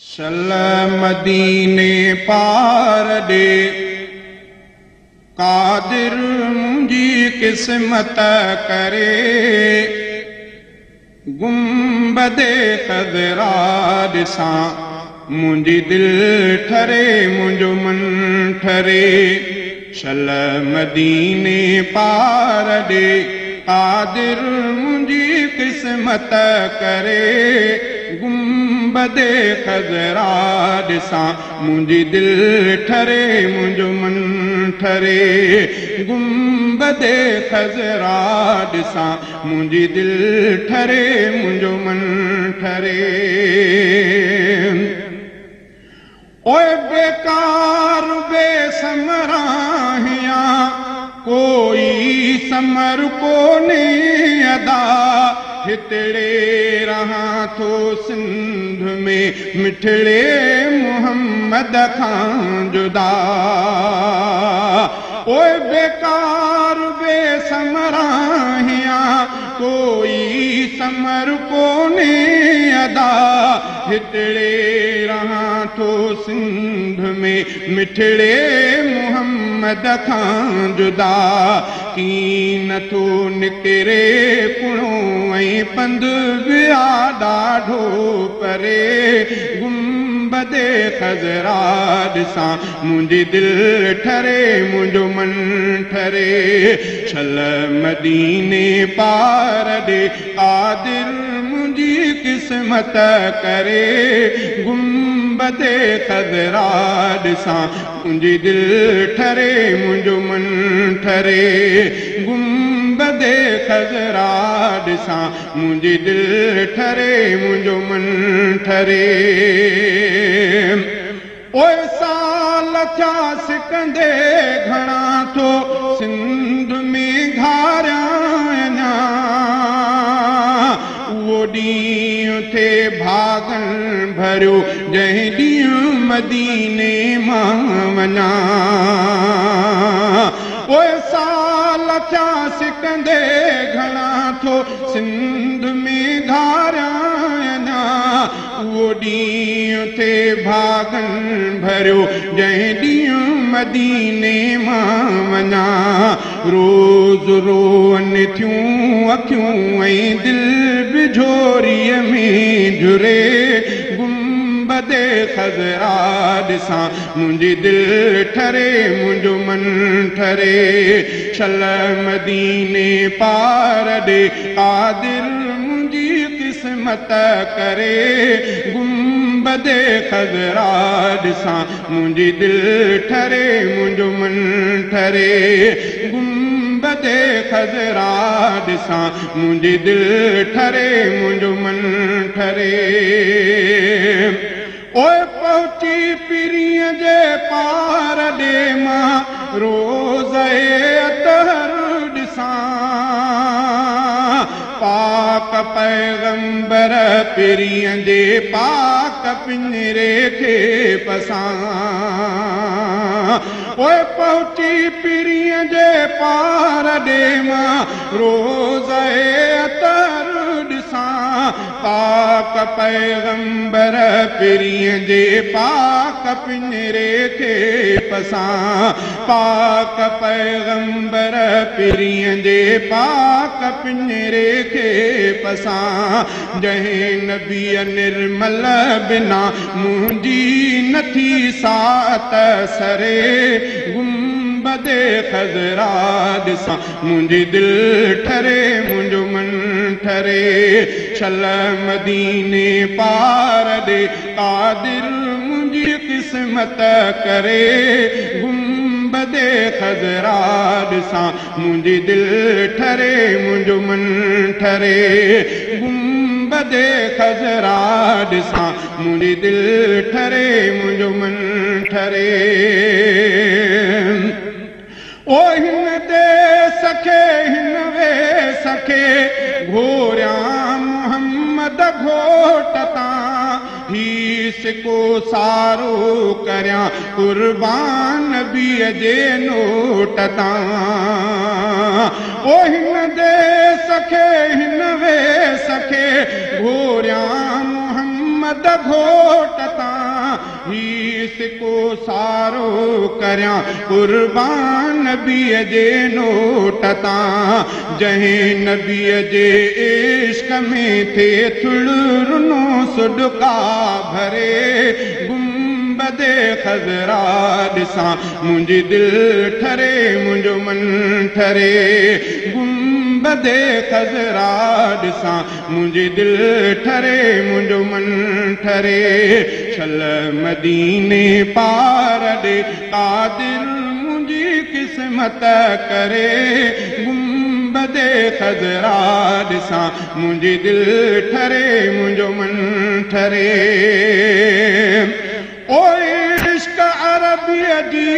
सल मदीने पार दे कादिर मुंजी किस्मत करे गुंबदे खज़रा दिसां मुंजी दिल ठरे मुंजो मन ठरे। सल मदीने पार दे कादिर मुंजी किस्मत करे गुंबदे खज़रा दिसां मुंजी दिल ठरे मुंजो मन ठरे। गुंबदे खज़रा दिसां मुंजी दिल ठरे मुंजो मन ठरे। ओए बेकार बेसमराहिया कोई समर को नहीं अदा हितड़े रहा थो सिंध में मिठड़े मोहम्मद खां जुदा। ओए बेकार बेसमराहिया कोई समर को नहीं अदा हितड़े रहा थो सिंध में मिठड़े मोहम्मद खां जुदा। कीन थो निकिरे पुणो ऐं पंध विया ॾाढो परे गुंबदे खज़रा दिसां मुंजी दिल ठरे मुंजो मन ठरे। सल मदीने पार दे कादिर मुंजी किस्मत करे गुंबदे खज़रा दिसां मुंजी दिल ठरे मुंजो मन ठरे। गुंबदे खज़रा दिसां मुंजी दिल ठरे मुंजो मन ठरे। ओए साल थिया सिकंदे घणा थो सिंध में घारिया अञा उहो ॾींहुं थे भागन भरियो जंहिं ॾींहुं मदीने मां वञा। ओए साल थिया सिकंदे घणा थो सिंध में घारिया अञा उहो ॾींहुं थे भागन भरियो जंहिं ॾींहुं मदीने मां वञा। रोज़ रोअन थियूं अखियूं ऐं दिल बिझोरीअ में झुरे गुंबदे खज़रा दिसां मुंजी दिल ठरे मुंजो मन ठरे। सल मदीने पार दे कादिर मुंजी किस्मत करे गुंबदे खज़रा दिसां मुंजी दिल ठरे मुंजो मन ठरे। गुंबदे खज़रा दिसां मुंजी दिल ठरे मुंजो मन ठरे। ओए पहुची पिरीअ जे पार ॾे मां रोज़े अतहर ॾिसां पाक पैगंबर पिरीअ जे पाक पिंजरे खे पसां। ओए पहुची पिरीअ जे पार ॾे मां रोज़े अतहर ॾिसां पाक पैगंबर पिरीअ जे पाक पिंजरे खे पसां। पाक पैगंबर पिरीअ जे पाक पिंजरे खे पसां। जंहिं नबीअ निर्मल बिना मुंहिंजी नथी सात सरे गुंबदे खज़रा दिसां मुंजी दिल ठरे मुंजो मन ठरे। सल मदीने पार दे कादिर मुंजी किस्मत करे गुंबदे खज़रा दिसां मुंजी दिल ठरे मुंजो मन ठरे। गुंबदे खज़रा दिसां मुंजी दिल ठरे मुंजो मन ठरे। ओ हिन दे सखे हिन वे सखे घोरिया मोहम्मद घोट तां हीस को सारो करियां कुर्बान नबीअ जे नोट तां। ओ हिन दे सखे हिन वे सखे घोरिया मोहम्मद घोट तां सिको सारो करियां कुर्बान नबीअ जे नोट तां जंहिं नबीअ जे इश्क में थे थुड़नो सुडका भरे गुंबदे खज़रा ॾिसां मुंहिंजी दिलि ठरे मुंहिंजो मन ठरे गुंबदे खज़रा ॾिसां मुंहिंजी दिलि ठरे मुंहिंजो मन ठरे छल मदीने पार ॾे कादिर मुंहिंजी क़िस्मत करे गुंबदे खज़रा ॾिसां मुंहिंजी दिलि ठरे मुंहिंजो मन ठरे ओ इश्क अरबीअ जी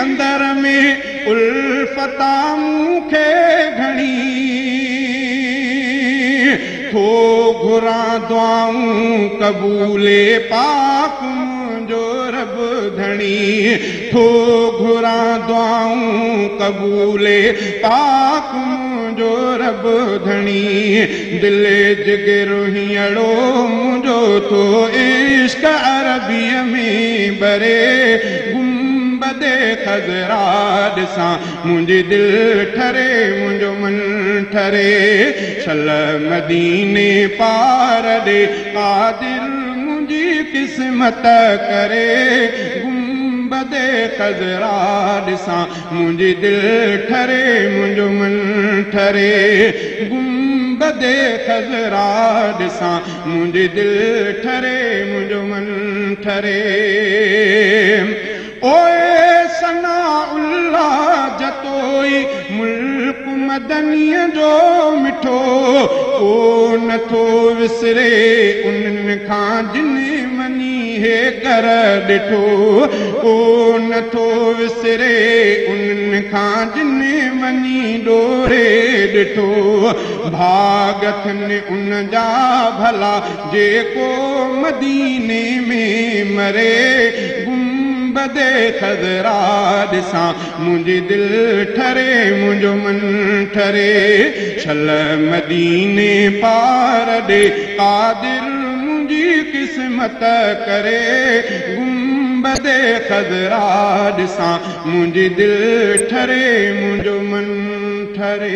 अंदर में उल्फता मूंखे घणी थो घुरां दुआऊं कबूले पाक मुंहिंजो रब धणी थो घुरां दुआऊं कबूले पाक मुंहिंजो रब धणी दिले जिगरो हीअड़ो मुंहिंजो थो इश्क अरबीअ में बरे गुंबदे खज़रा ॾिसां मुंहिंजी दिलि ठरे मुंहिंजो मन ठरे छल मदीने पार ॾे कादिर मुंहिंजी क़िस्मत करे गुंबदे खज़रा ॾिसां मुंहिंजी दिलि ठरे मुंहिंजो मन ठरे गुंबदे खज़रा ॾिसां मुंहिंजी दिलि ठरे मुंहिंजो मन ठरे ओए सनाउल्लाह जतोई मुल्क मदनीअ जो मिठो को नथो विसरे उन्हनि खां जिन मनी हे कर ॾिठो को नथो विसरे उन्हनि खां जिन मनी डोरे ॾिठो भागथनि उन जा भला जेको मदीने में मरे गुंबदे खज़रा ॾिसां मुंहिंजी दिलि ठरे मुंहिंजो मन ठरे छल मदीने पार ॾे कादिर मुंहिंजी क़िस्मत करे गुंबदे खज़रा ॾिसां मुंहिंजी दिलि ठरे मुंहिंजो मन ठरे